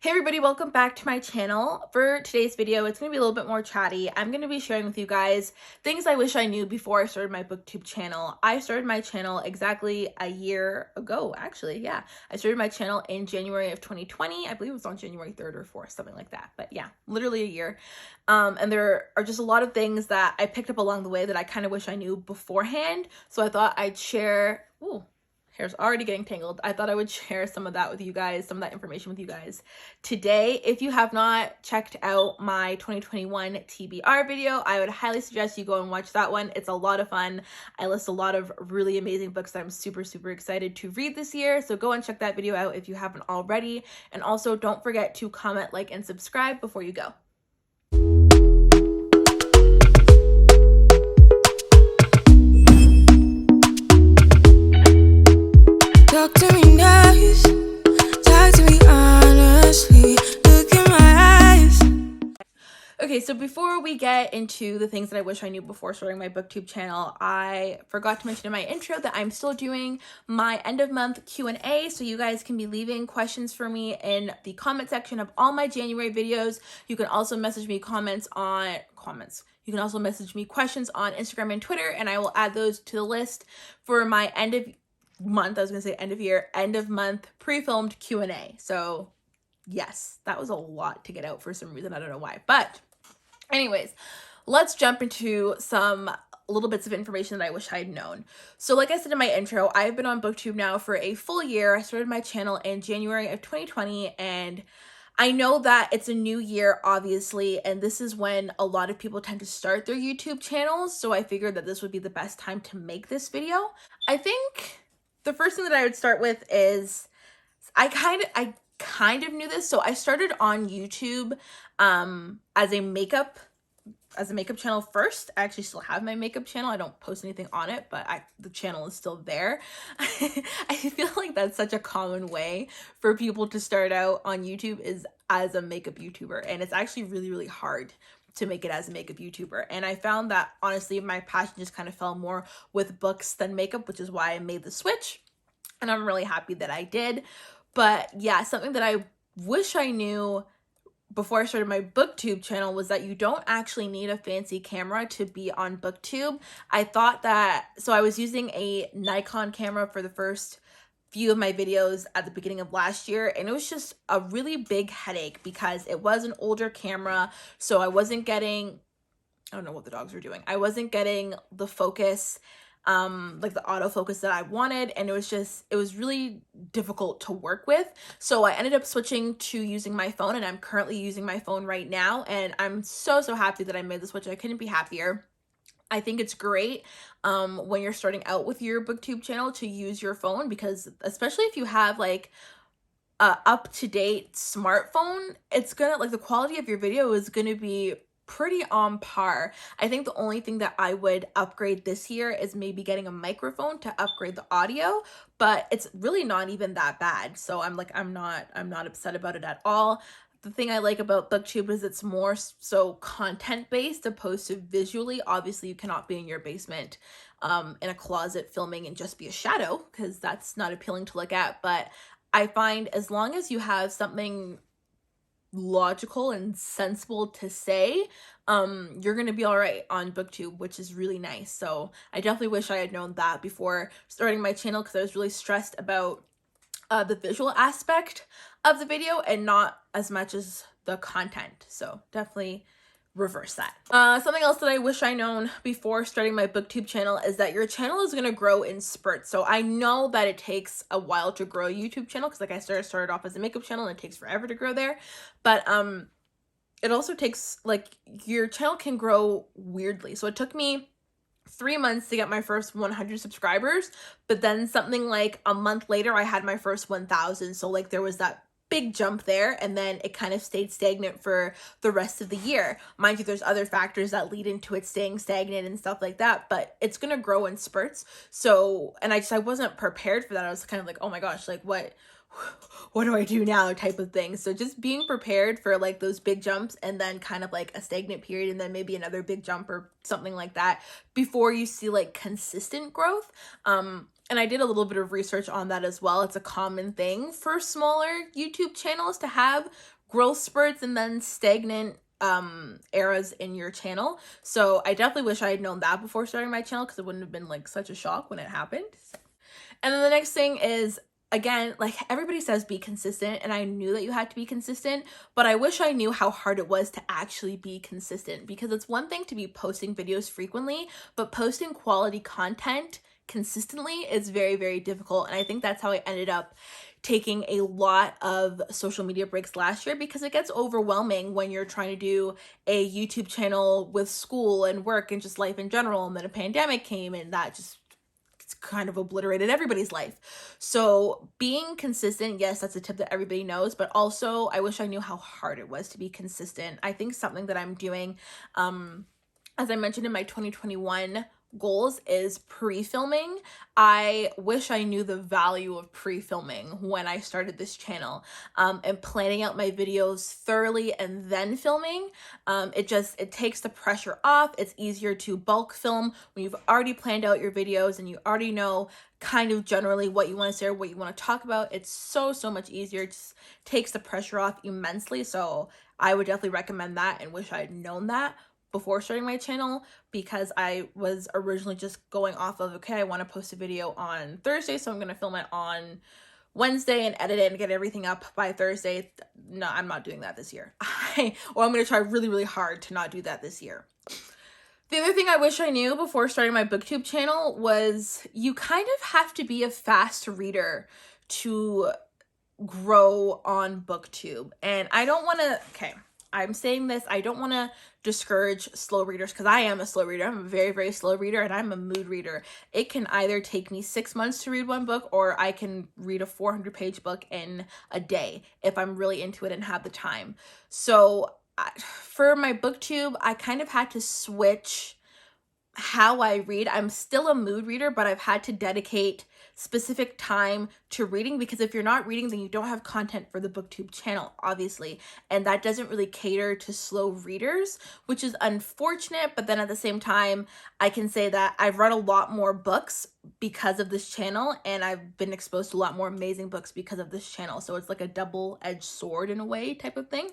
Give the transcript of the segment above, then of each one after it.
Hey everybody, welcome back to my channel. For today's video, it's going to be a little bit more chatty. I'm going to be sharing with you guys things I wish I knew before I started my Booktube channel. I started my channel exactly a year ago, actually, yeah. I started my channel in January of 2020. I believe it was on January 3rd or 4th, something like that. But yeah, literally a year. And there are just a lot of things that I picked up along the way that I kind of wish I knew beforehand. So I thought I'd share... Ooh. Hair's already getting tangled. I thought I would share some of that with you guys, some of that information with you guys today. If you have not checked out my 2021 TBR video, I would highly suggest you go and watch that one. It's a lot of fun. I list a lot of really amazing books that I'm super excited to read this year. So go and check that video out if you haven't already. And also don't forget to comment, like, and subscribe before you go. Talk to me nice, talk to me honestly, look in my eyes. Okay, so before we get into the things that I wish I knew before starting my Booktube channel, I forgot to mention in my intro that I'm still doing my end of month Q&A, so you guys can be leaving questions for me in the comment section of all my January videos. You can also message me You can also message me questions on Instagram and Twitter, and I will add those to the list for my end of month pre-filmed Q&A. So yes, that was a lot to get out for some reason. I don't know why, but anyways, let's jump into some little bits of information that I wish I had known. So like I said in my intro, I've been on Booktube now for a full year. I started my channel in January of 2020, and I know that it's a new year, obviously, and this is when a lot of people tend to start their YouTube channels, so I figured that this would be the best time to make this video. I think the first thing that I would start with is I kind of knew this. So I started on YouTube as a makeup channel first. I actually still have my makeup channel. I don't post anything on it, but the channel is still there. I feel like that's such a common way for people to start out on YouTube, is as a makeup YouTuber, and it's actually really hard to make it as a makeup YouTuber. And I found that honestly my passion just kind of fell more with books than makeup, which is why I made the switch, and I'm really happy that I did. But yeah, something that I wish I knew before I started my Booktube channel was that you don't actually need a fancy camera to be on Booktube. I thought that, so I was using a Nikon camera for the first few of my videos at the beginning of last year, and it was just a really big headache because it was an older camera, so I wasn't getting, I don't know what the dogs were doing. I wasn't getting the focus, like the autofocus that I wanted, and it was really difficult to work with. So I ended up switching to using my phone, and I'm currently using my phone right now, and I'm so happy that I made the switch. I couldn't be happier. I think it's great when you're starting out with your Booktube channel to use your phone, because especially if you have like a up-to-date smartphone, it's gonna, like, the quality of your video is gonna be pretty on par. I think the only thing that I would upgrade this year is maybe getting a microphone to upgrade the audio, but it's really not even that bad. So I'm not upset about it at all. The thing I like about Booktube is it's more so content-based opposed to visually. Obviously, you cannot be in your basement in a closet filming and just be a shadow, because that's not appealing to look at. But I find as long as you have something logical and sensible to say, you're gonna be all right on Booktube, which is really nice. So I definitely wish I had known that before starting my channel, because I was really stressed about the visual aspect of the video and not as much as the content. So definitely reverse that. Something else that I wish I known before starting my Booktube channel is that your channel is going to grow in spurts. So I know that it takes a while to grow a YouTube channel, because like I started off as a makeup channel and it takes forever to grow there. But it also takes, like, your channel can grow weirdly. So it took me 3 months to get my first 100 subscribers, but then something like a month later I had my first 1,000. So like there was that big jump there, and then it kind of stayed stagnant for the rest of the year. Mind you, there's other factors that lead into it staying stagnant and stuff like that, but it's gonna grow in spurts. So, and I wasn't prepared for that. I was kind of like, oh my gosh, like what do I do now type of thing. So just being prepared for like those big jumps, and then kind of like a stagnant period, and then maybe another big jump or something like that before you see like consistent growth. And I did a little bit of research on that as well. It's a common thing for smaller YouTube channels to have growth spurts and then stagnant eras in your channel. So I definitely wish I had known that before starting my channel, because it wouldn't have been like such a shock when it happened. And then the next thing is, again, like everybody says be consistent, and I knew that you had to be consistent, but I wish I knew how hard it was to actually be consistent, because it's one thing to be posting videos frequently, but posting quality content consistently is very, very difficult. And I think that's how I ended up taking a lot of social media breaks last year, because it gets overwhelming when you're trying to do a YouTube channel with school and work and just life in general, and then a pandemic came and that just kind of obliterated everybody's life. So being consistent, yes, that's a tip that everybody knows, but also I wish I knew how hard it was to be consistent. I think something that I'm doing, as I mentioned in my 2021 goals, is pre-filming. I wish I knew the value of pre-filming when I started this channel, and planning out my videos thoroughly and then filming. It takes the pressure off. It's easier to bulk film when you've already planned out your videos and you already know kind of generally what you want to say or what you want to talk about. It's so much easier. It just takes the pressure off immensely. So I would definitely recommend that, and wish I had known that before starting my channel, because I was originally just going off of, okay, I want to post a video on Thursday, so I'm going to film it on Wednesday and edit it and get everything up by Thursday. No, I'm not doing that this year. I'm going to try really, really hard to not do that this year. The other thing I wish I knew before starting my Booktube channel was you kind of have to be a fast reader to grow on Booktube. And I don't want to, okay, I'm saying this, I don't want to discourage slow readers, because I am a slow reader. I'm a very, very slow reader, and I'm a mood reader. It can either take me 6 months to read one book, or I can read a 400-page book in a day if I'm really into it and have the time. So for my Booktube, I kind of had to switch how I read. I'm still a mood reader, but I've had to dedicate specific time to reading, because if you're not reading, then you don't have content for the Booktube channel, obviously, and that doesn't really cater to slow readers, which is unfortunate. But then at the same time, I can say that I've read a lot more books because of this channel, and I've been exposed to a lot more amazing books because of this channel. So it's like a double-edged sword in a way type of thing.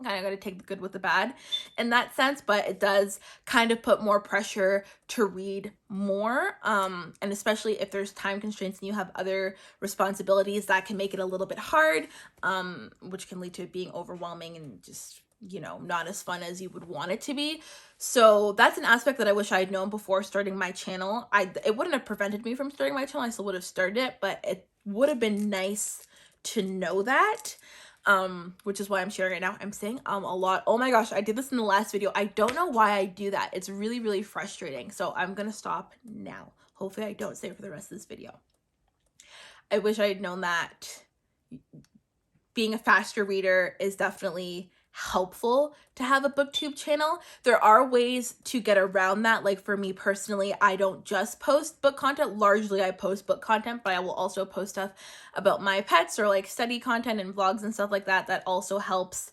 Kind of got to take the good with the bad in that sense, but it does kind of put more pressure to read more, and especially if there's time constraints and you have other responsibilities, that can make it a little bit hard, which can lead to it being overwhelming and just, you know, not as fun as you would want it to be. So that's an aspect that I wish I had known before starting my channel. It wouldn't have prevented me from starting my channel. I still would have started it, but it would have been nice to know that. Which is why I'm sharing it now. I'm saying a lot. Oh my gosh, I did this in the last video. I don't know why I do that. It's really, really frustrating. So I'm gonna stop now. Hopefully I don't say it for the rest of this video. I wish I had known that being a faster reader is definitely helpful to have a Booktube channel. There are ways to get around that. Like for me personally, I don't just post book content. Largely I post book content, but I will also post stuff about my pets or like study content and vlogs and stuff like that. That also helps.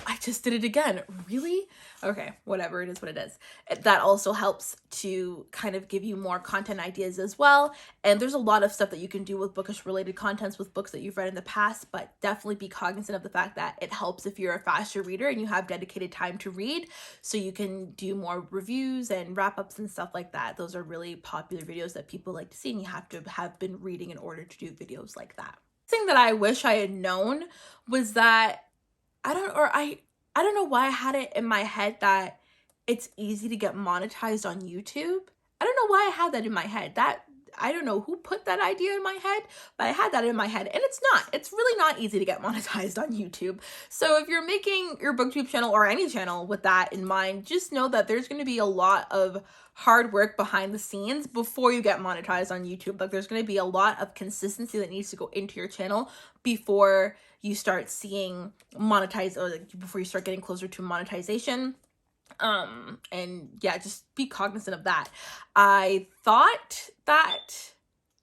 I just did it again. Really? Okay, whatever, it is what it is. That also helps to kind of give you more content ideas as well. And there's a lot of stuff that you can do with bookish related contents with books that you've read in the past, but definitely be cognizant of the fact that it helps if you're a faster reader and you have dedicated time to read, so you can do more reviews and wrap-ups and stuff like that. Those are really popular videos that people like to see, and you have to have been reading in order to do videos like that. The thing that I wish I had known was that I don't know why I had it in my head that it's easy to get monetized on YouTube. I don't know why I had that in my head. I don't know who put that idea in my head, but I had that in my head, and it's not. It's really not easy to get monetized on YouTube. So if you're making your Booktube channel or any channel with that in mind, just know that there's going to be a lot of hard work behind the scenes before you get monetized on YouTube. Like there's going to be a lot of consistency that needs to go into your channel before you start seeing monetize, or like before you start getting closer to monetization. And yeah, just be cognizant of that. I thought that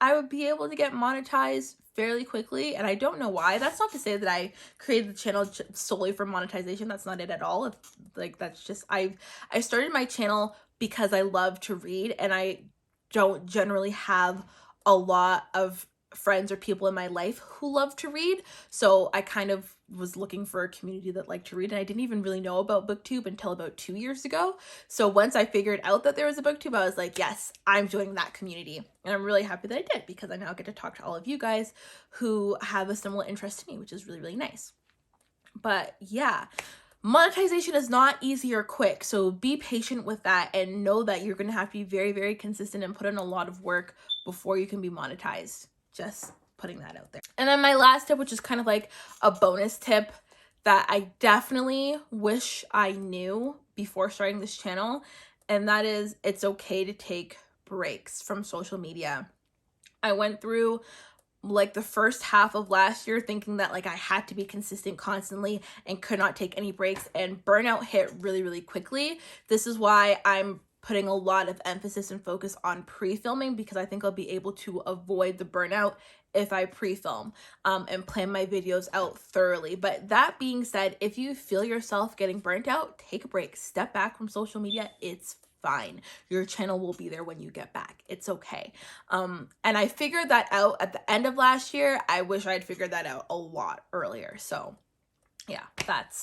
I would be able to get monetized fairly quickly, and I don't know why. That's not to say that I created the channel solely for monetization. That's not it at all. That's just I started my channel because I love to read, and I don't generally have a lot of friends or people in my life who love to read. So I kind of was looking for a community that liked to read, and I didn't even really know about Booktube until about 2 years ago. So once I figured out that there was a Booktube, I was like, yes, I'm joining that community. And I'm really happy that I did, because I now get to talk to all of you guys who have a similar interest to me, which is really, really nice. But yeah, monetization is not easy or quick, so be patient with that and know that you're going to have to be very, very consistent and put in a lot of work before you can be monetized. Just putting that out there. And then my last tip, which is kind of like a bonus tip that I definitely wish I knew before starting this channel, and that is it's okay to take breaks from social media. I went through like the first half of last year thinking that like I had to be consistent constantly and could not take any breaks, and burnout hit really, really quickly. This is why I'm putting a lot of emphasis and focus on pre-filming, because I think I'll be able to avoid the burnout if I pre-film and plan my videos out thoroughly. But that being said, if you feel yourself getting burnt out, take a break, step back from social media. It's fine. Your channel will be there when you get back. It's okay. And I figured that out at the end of last year. I wish I'd figured that out a lot earlier. So yeah, that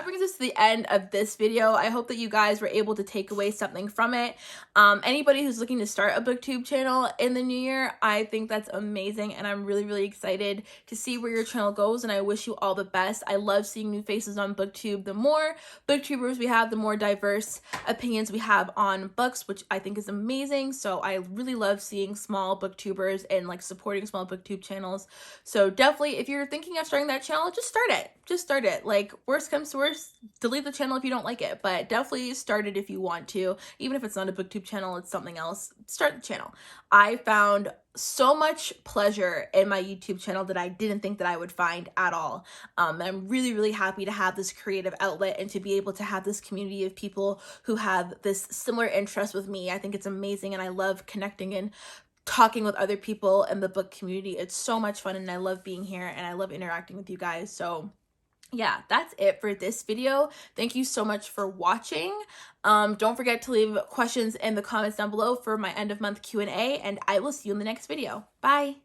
brings us to the end of this video. I hope that you guys were able to take away something from it. Anybody who's looking to start a booktube channel in the new year, I think that's amazing, and I'm really, really excited to see where your channel goes, and I wish you all the best. I love seeing new faces on booktube. The more booktubers we have, the more diverse opinions we have on books, which I think is amazing. So I really love seeing small booktubers and like supporting small booktube channels. So definitely, if you're thinking of starting that channel, just start it. Just start it. Like, worst comes to worst, delete the channel if you don't like it, but definitely start it if you want to. Even if it's not a booktube channel, it's something else, start the channel. I found so much pleasure in my YouTube channel that I didn't think that I would find at all. I'm really, really happy to have this creative outlet and to be able to have this community of people who have this similar interest with me. I think it's amazing, and I love connecting and talking with other people in the book community. It's so much fun, and I love being here, and I love interacting with you guys. So yeah, that's it for this video. Thank you so much for watching. Don't forget to leave questions in the comments down below for my end of month Q&A, and I will see you in the next video. Bye.